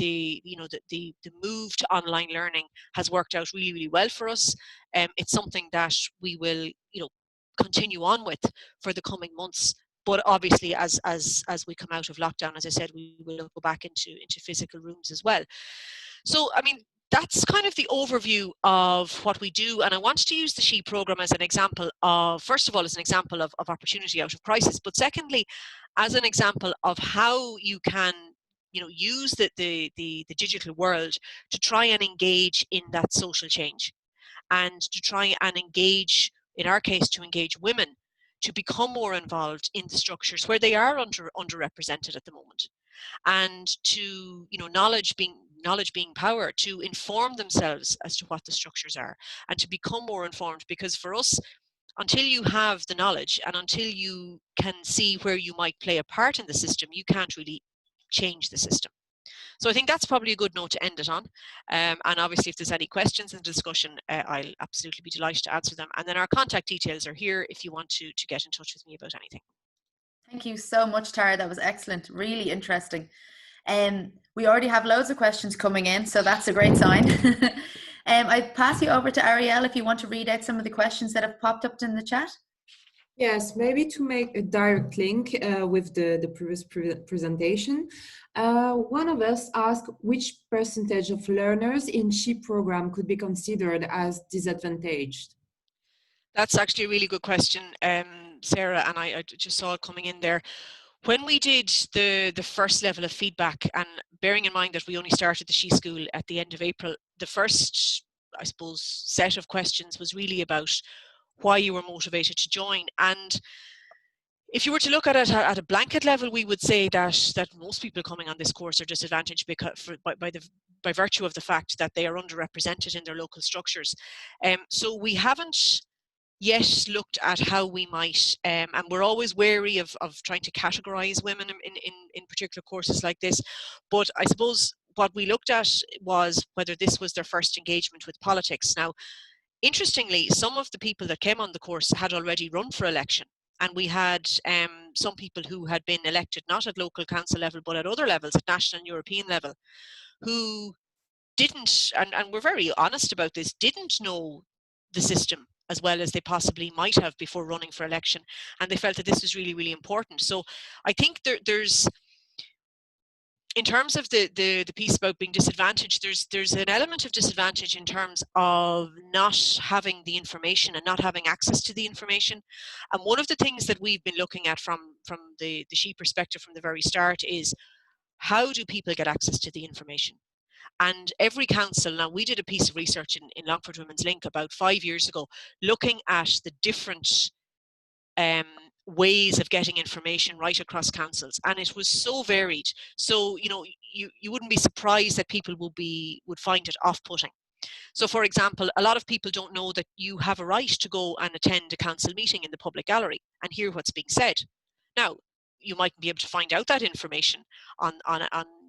move to online learning has worked out really, really well for us. It's something that we will, continue on with for the coming months. But obviously, as we come out of lockdown, as I said, we will go back into physical rooms as well. So, I mean, that's kind of the overview of what we do. And I wanted to use the SHE programme as an example of, first of all, as an example of opportunity out of crisis. But secondly, as an example of how you can, use the digital world to try and engage in that social change, and to try and engage, in our case, to engage women to become more involved in the structures where they are underrepresented at the moment, and to, knowledge being power, to inform themselves as to what the structures are and to become more informed. Because for us, until you have the knowledge and until you can see where you might play a part in the system, you can't really change the system. So I think that's probably a good note to end it on. And obviously, if there's any questions in the discussion, I'll absolutely be delighted to answer them. And then our contact details are here if you want to get in touch with me about anything. Thank you so much, Tara. That was excellent. Really interesting. We already have loads of questions coming in, so that's a great sign. I pass you over to Ariel if you want to read out some of the questions that have popped up in the chat. Yes, maybe to make a direct link with the previous presentation. One of us asked which percentage of learners in SHE program could be considered as disadvantaged. That's actually a really good question, Sarah, and I just saw it coming in there. When we did the first level of feedback, and bearing in mind that we only started the SHE School at the end of April, the first, I suppose, set of questions was really about why you were motivated to join. And if you were to look at it at a blanket level, we would say that most people coming on this course are disadvantaged because by virtue of the fact that they are underrepresented in their local structures. So we haven't yet looked at how we might, and we're always wary of trying to categorize women in particular courses like this. But I suppose what we looked at was whether this was their first engagement with politics. Now, interestingly, some of the people that came on the course had already run for election. And we had some people who had been elected not at local council level, but at other levels, at national and European level, who didn't, and we're very honest about this, didn't know the system as well as they possibly might have before running for election. And they felt that this was really, really important. So I think there's, in terms of the piece about being disadvantaged, there's an element of disadvantage in terms of not having the information and not having access to the information. And one of the things that we've been looking at from the SHE perspective from the very start is, how do people get access to the information? And every council, now we did a piece of research in Longford Women's Link about 5 years ago, looking at the different ways of getting information right across councils, and it was so varied. So you wouldn't be surprised that people would find it off-putting. So for example, a lot of people don't know that you have a right to go and attend a council meeting in the public gallery and hear what's being said. Now, you might be able to find out that information on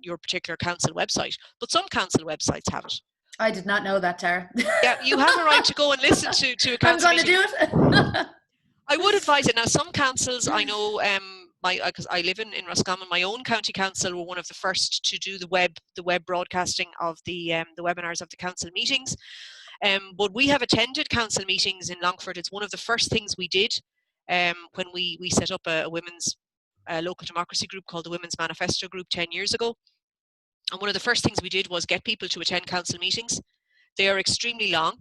your particular council website, but some council websites have it. I did not know that, Tara. Yeah, you have a right to go and listen to a council meeting. I'm going to do it. I would advise it. Now, some councils, I know, because I live in Roscommon, my own county council were one of the first to do the web broadcasting of the webinars of the council meetings. But we have attended council meetings in Longford. It's one of the first things we did when we set up a women's local democracy group called the Women's Manifesto Group 10 years ago. And one of the first things we did was get people to attend council meetings. They are extremely long.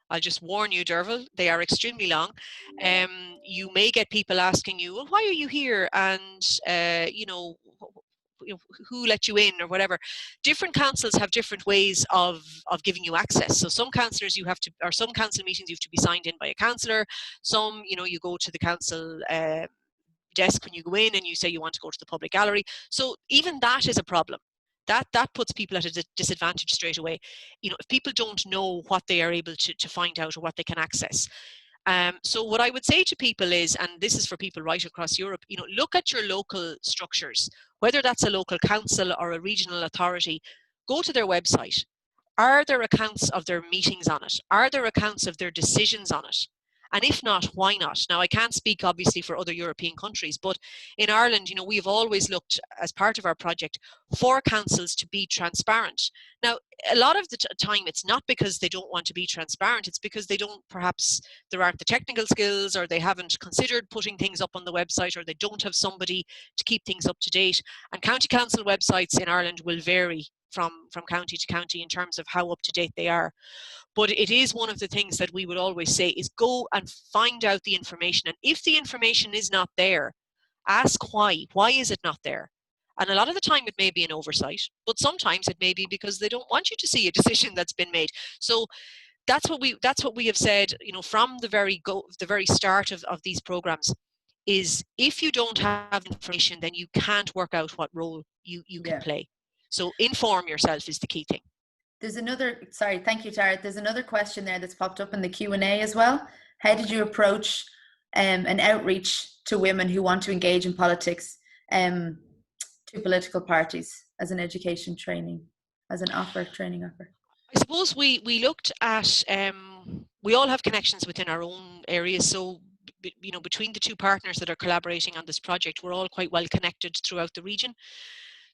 I'll just warn you, Dearbháil, they are extremely long. You may get people asking you, well, why are you here? And, who let you in or whatever. Different councils have different ways of giving you access. So some councillors some council meetings you have to be signed in by a councillor. Some, you go to the council desk when you go in and you say you want to go to the public gallery. So even that is a problem. That puts people at a disadvantage straight away. If people don't know what they are able to find out or what they can access. So what I would say to people is, and this is for people right across Europe, look at your local structures, whether that's a local council or a regional authority. Go to their website. Are there accounts of their meetings on it? Are there accounts of their decisions on it? And if not, why not? Now, I can't speak obviously for other European countries, but in Ireland, we've always looked as part of our project for councils to be transparent. Now, a lot of the time, it's not because they don't want to be transparent, it's because perhaps there aren't the technical skills, or they haven't considered putting things up on the website, or they don't have somebody to keep things up to date. And county council websites in Ireland will vary from county to county in terms of how up to date they are. But it is one of the things that we would always say is go and find out the information. And if the information is not there, Ask why. Why is it not there? And a lot of the time it may be an oversight, but sometimes it may be because they don't want you to see a decision that's been made. So that's what we have said, you know, from the very start of these programs, is if you don't have information, then you can't work out what role you can play. So inform yourself is the key thing. There's another, sorry, thank you, Tara. There's another question there that's popped up in the Q&A as well. How did you approach an outreach to women who want to engage in politics, to political parties as an education training, as an training offer? I suppose we looked at, we all have connections within our own areas. So, you know, between the two partners that are collaborating on this project, we're all quite well connected throughout the region.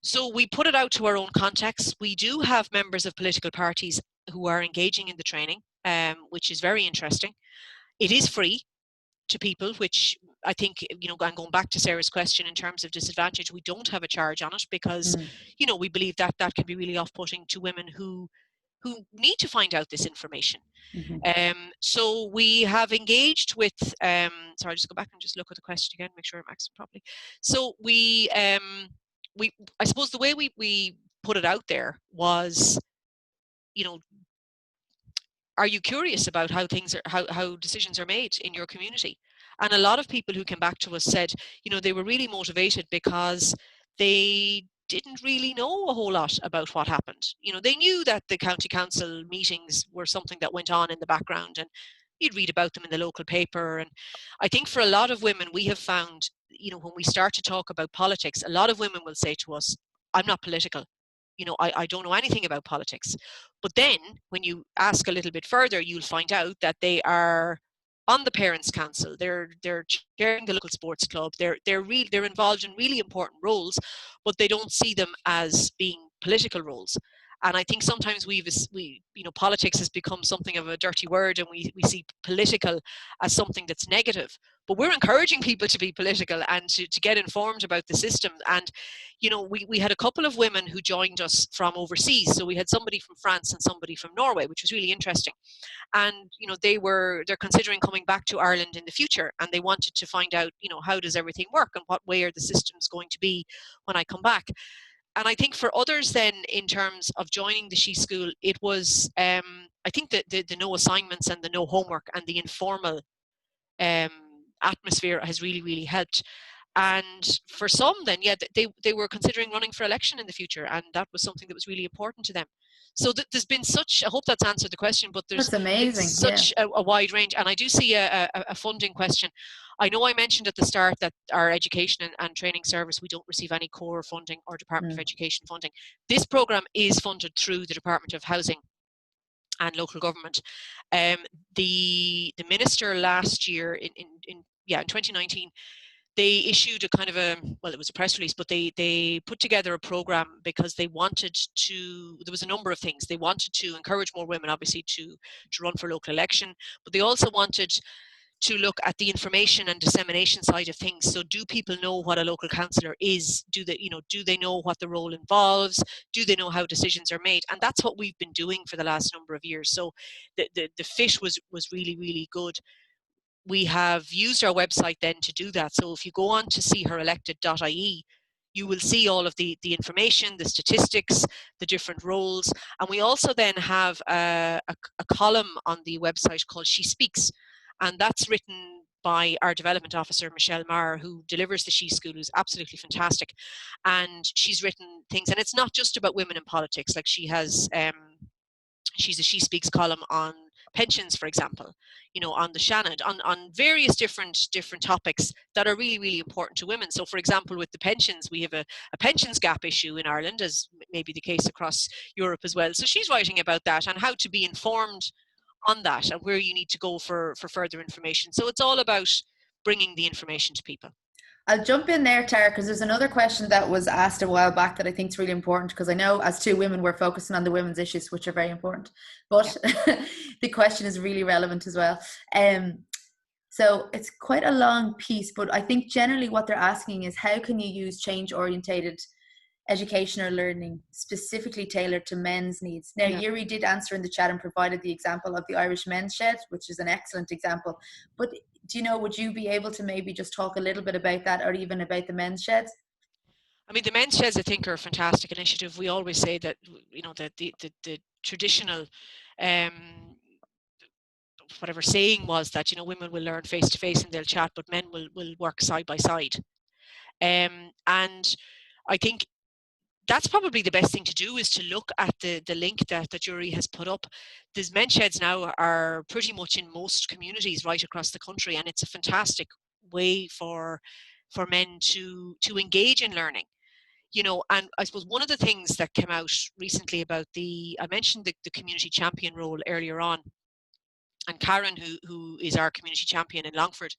So we put it out to our own contacts. We do have members of political parties who are engaging in the training, which is very interesting. It is free to people, which I think, you know, and going back to Sarah's question in terms of disadvantage, we don't have a charge on it because, you know, we believe that that can be really off-putting to women who need to find out this information. So we have engaged with, sorry, I'll just go back and just look at the question again, make sure I'm asking properly. So I suppose the way we put it out there was, you know, are you curious about how things are, how decisions are made in your community? And a lot of people who came back to us said, you know, they were really motivated because they didn't really know a whole lot about what happened. You know, they knew that the county council meetings were something that went on in the background and you'd read about them in the local paper. And I think for a lot of women, we have found, you know, when we start to talk about politics, a lot of women will say to us, I'm not political. You know, I don't know anything about politics. But then when you ask a little bit further, you'll find out that they are on the parents' council, they're chairing the local sports club, they're involved in really important roles, but they don't see them as being political roles. And I think sometimes we you know, politics has become something of a dirty word, and we see political as something that's negative. But we're encouraging people to be political and to get informed about the system. And, you know, we had a couple of women who joined us from overseas. So we had somebody from France and somebody from Norway, which was really interesting. And, you know, they're considering coming back to Ireland in the future, and they wanted to find out, you know, how does everything work and what way are the systems going to be when I come back. And I think for others then, in terms of joining the She School, it was, I think that the no assignments and the no homework and the informal atmosphere has really, really helped. And for some then, yeah, they were considering running for election in the future, and that was something that was really important to them. So there's been such, I hope that's answered the question, but there's such a wide range. And I do see a funding question. I know I mentioned at the start that our education and training service, we don't receive any core funding or Department of Education funding. This programme is funded through the Department of Housing and Local Government. The Minister last year, in 2019, they issued a kind of it was a press release, but they put together a program because they wanted to, there was a number of things. They wanted to encourage more women, obviously, to run for local election, but they also wanted to look at the information and dissemination side of things. So do people know what a local councillor is? Do they know what the role involves? Do they know how decisions are made? And that's what we've been doing for the last number of years. So the fit was really, really good. We have used our website then to do that. So if you go on to seeherelected.ie, you will see all of the information, the statistics, the different roles. And we also then have a column on the website called She Speaks. And that's written by our development officer, Michelle Marr, who delivers the She School, who's absolutely fantastic. And she's written things, and it's not just about women in politics. Like she has, she's a She Speaks column on pensions, for example, you know, on the Shannon, on various different topics that are really, really important to women. So, for example, with the pensions, we have a pensions gap issue in Ireland, as may be the case across Europe as well. So she's writing about that and how to be informed on that and where you need to go for further information. So it's all about bringing the information to people. I'll jump in there, Tara, because there's another question that was asked a while back that I think is really important, because I know as two women we're focusing on the women's issues, which are very important, but the question is really relevant as well. So it's quite a long piece, but I think generally what they're asking is, how can you use change-orientated education or learning specifically tailored to men's needs? Now, Yuri did answer in the chat and provided the example of the Irish Men's Shed, which is an excellent example. But do you know, would you be able to maybe just talk a little bit about that, or even about the men's sheds? I mean, the men's sheds, I think, are a fantastic initiative. We always say that, you know, that the traditional, whatever saying was that, you know, women will learn face to face and they'll chat, but men will work side by side. And I think that's probably the best thing to do, is to look at the link that the jury has put up. These men's sheds now are pretty much in most communities right across the country, and it's a fantastic way for men to engage in learning. You know, and I suppose one of the things that came out recently about I mentioned the community champion role earlier on, and Karen, who is our community champion in Longford,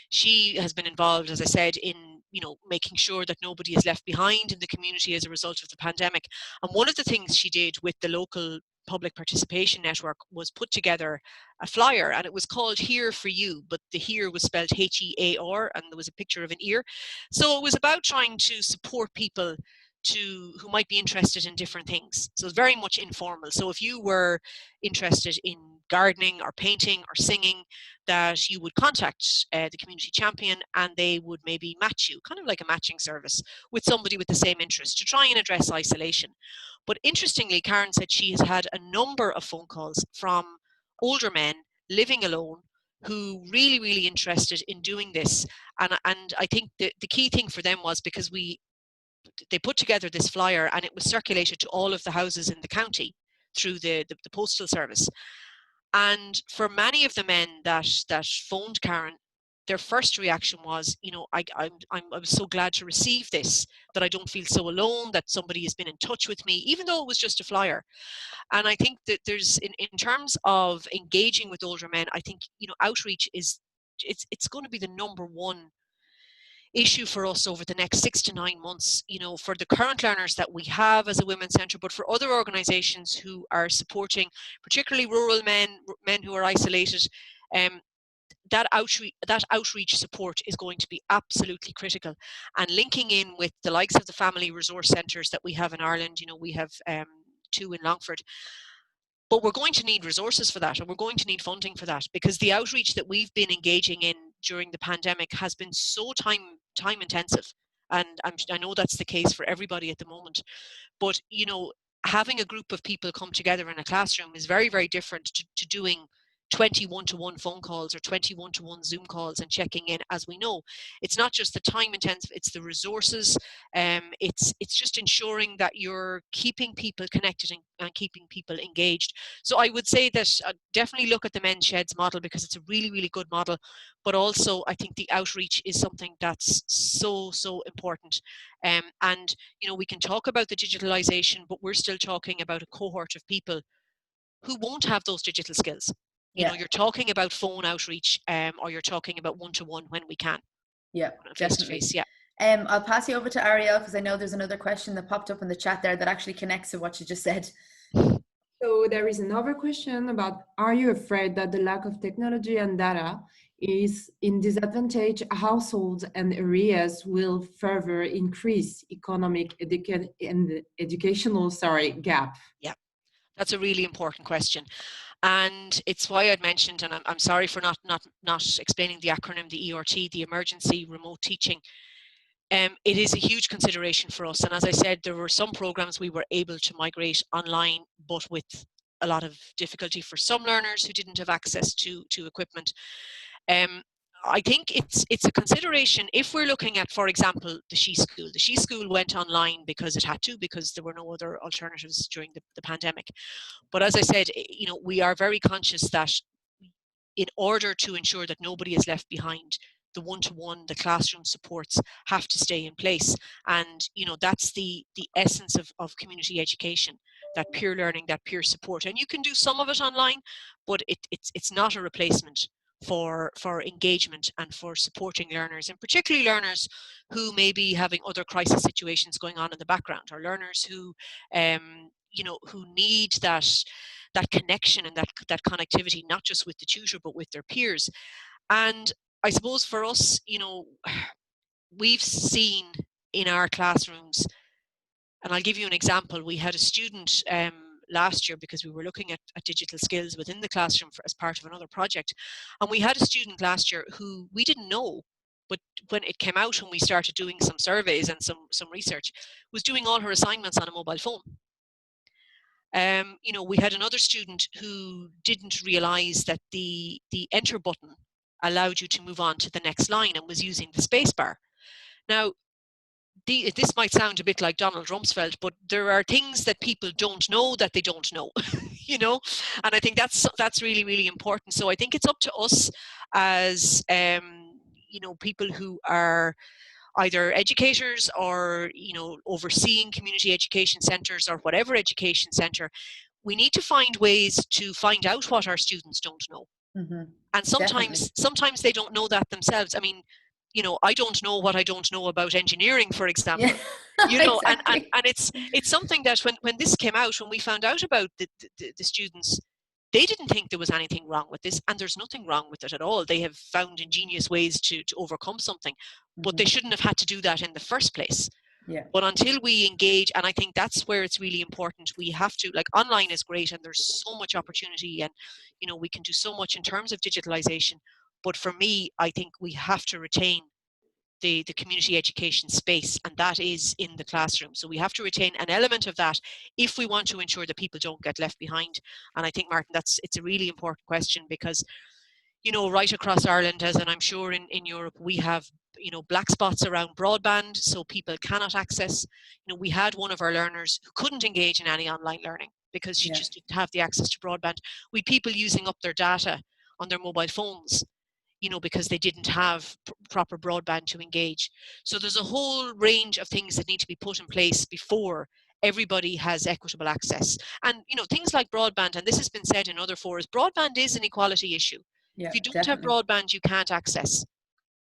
she has been involved, as I said, in, you know, making sure that nobody is left behind in the community as a result of the pandemic. And one of the things she did with the local public participation network was put together a flyer, and it was called Here for You, but the here was spelled H-E-A-R, and there was a picture of an ear. So it was about trying to support people who might be interested in different things. So it's very much informal. So if you were interested in gardening or painting or singing, that you would contact the community champion, and they would maybe match you, kind of like a matching service, with somebody with the same interest to try and address isolation. But interestingly, Karen said she has had a number of phone calls from older men living alone who really interested in doing this. And I think the key thing for them was, because they put together this flyer and it was circulated to all of the houses in the county through the postal service. And for many of the men that phoned Karen, their first reaction was, you know, I was so glad to receive this, that I don't feel so alone, that somebody has been in touch with me, even though it was just a flyer. And I think that there's, in terms of engaging with older men, I think, you know, outreach it's going to be the number one issue for us over the next 6 to 9 months, you know, for the current learners that we have as a women's centre, but for other organisations who are supporting particularly rural men who are isolated. That outreach support is going to be absolutely critical, and linking in with the likes of the family resource centres that we have in Ireland. You know, we have 2 in Longford. But we're going to need resources for that, and we're going to need funding for that, because the outreach that we've been engaging in during the pandemic has been so time intensive. And I know that's the case for everybody at the moment. But, you know, having a group of people come together in a classroom is very different to doing 20 one-to-one phone calls or 20 one-to-one Zoom calls and checking in. As we know, it's not just the time intensive, it's the resources. It's just ensuring that you're keeping people connected and keeping people engaged. So I would say that definitely look at the men's sheds model, because it's a really good model. But also I think the outreach is something that's so important. And, you know, we can talk about the digitalisation, but we're still talking about a cohort of people who won't have those digital skills. You know, you're talking about phone outreach, or you're talking about one-to-one when we can. Yeah, face to face. Yeah. I'll pass you over to Ariel, because I know there's another question that popped up in the chat there that actually connects to what you just said. So there is another question about, are you afraid that the lack of technology and data is in disadvantaged households and areas will further increase economic and educational gap? Yeah, that's a really important question. And it's why I'd mentioned, and I'm sorry for not explaining the acronym, the ERT, the Emergency Remote Teaching. It is a huge consideration for us. And as I said, there were some programs we were able to migrate online, but with a lot of difficulty for some learners who didn't have access to equipment. I think it's a consideration if we're looking at, for example, the She School. The She School went online because it had to, because there were no other alternatives during the pandemic. But as I said, you know, we are very conscious that in order to ensure that nobody is left behind, the one-to-one, the classroom supports have to stay in place. And, you know, that's the essence of community education, that peer learning, that peer support. And you can do some of it online, but it's not a replacement for engagement and for supporting learners, and particularly learners who may be having other crisis situations going on in the background, or learners who, you know, who need that connection and that connectivity, not just with the tutor, but with their peers. And I suppose for us, you know, we've seen in our classrooms, and I'll give you an example. We had a student last year because we were looking at digital skills within the classroom as part of another project. And we had a student last year who we didn't know, but when it came out and we started doing some surveys and some research, was doing all her assignments on a mobile phone. You know, we had another student who didn't realize that the enter button allowed you to move on to the next line and was using the space bar. Now, this might sound a bit like Donald Rumsfeld, but there are things that people don't know that they don't know, you know, and I think that's really, really important. So I think it's up to us as, you know, people who are either educators or, you know, overseeing community education centres or whatever education centre. We need to find ways to find out what our students don't know. Mm-hmm. And sometimes they don't know that themselves. I mean, you know, I don't know what I don't know about engineering, for example. Yeah, you know, exactly. and it's something that when this came out, when we found out about the students, they didn't think there was anything wrong with this, and there's nothing wrong with it at all. They have found ingenious ways to overcome something, but they shouldn't have had to do that in the first place. Yeah. But until we engage, and I think that's where it's really important, we have to, like, online is great and there's so much opportunity, and, you know, we can do so much in terms of digitalization. But for me, I think we have to retain the community education space, and that is in the classroom. So we have to retain an element of that if we want to ensure that people don't get left behind. And I think, Martin, it's a really important question, because, you know, right across Ireland, and I'm sure in Europe, we have, you know, black spots around broadband, so people cannot access. You know, we had one of our learners who couldn't engage in any online learning because she just didn't have the access to broadband. We had people using up their data on their mobile phones, you know, because they didn't have proper broadband to engage. So there's a whole range of things that need to be put in place before everybody has equitable access. And, you know, things like broadband, and this has been said in other forums, broadband is an equality issue. Yeah, if you don't definitely. have broadband, you can't access.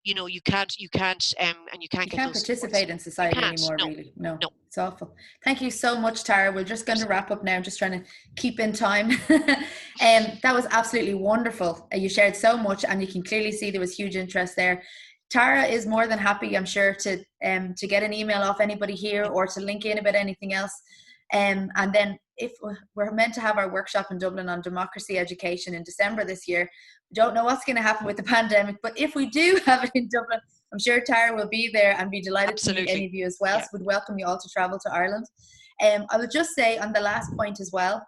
You know, you can't and you can't get those participate supports. In society anymore, no, really. No, no. It's awful. Thank you so much, Tara. We're just going to wrap up now. I'm just trying to keep in time. That was absolutely wonderful. You shared so much, and you can clearly see there was huge interest there. Tara is more than happy, I'm sure, to get an email off anybody here or to link in about anything else. And then if we're meant to have our workshop in Dublin on democracy education in December this year, we don't know what's going to happen with the pandemic, but if we do have it in Dublin, I'm sure Tara will be there and be delighted to meet any of you as well. So we'd welcome you all to travel to Ireland. I would just say on the last point as well,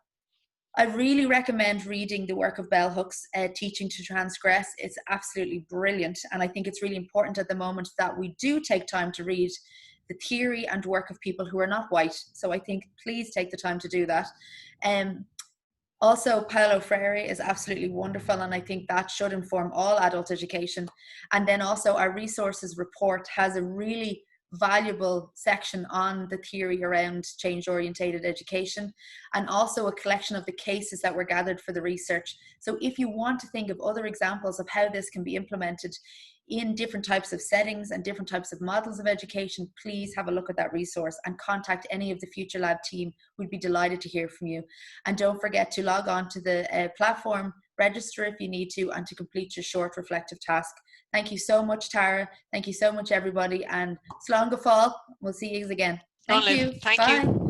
I really recommend reading the work of Bell Hooks, Teaching to Transgress. It's absolutely brilliant. And I think it's really important at the moment that we do take time to read the theory and work of people who are not white. So I think please take the time to do that. Also, Paulo Freire is absolutely wonderful, and I think that should inform all adult education. And then also our resources report has a really valuable section on the theory around change-oriented education, and also a collection of the cases that were gathered for the research. So if you want to think of other examples of how this can be implemented in different types of settings and different types of models of education, please have a look at that resource and contact any of the FutureLab team. We'd be delighted to hear from you. And don't forget to log on to the platform, register if you need to, and to complete your short reflective task. Thank you so much, Tara. Thank you so much, everybody. And slán go fóill. We'll see you again. Thank you. Thank Bye. you.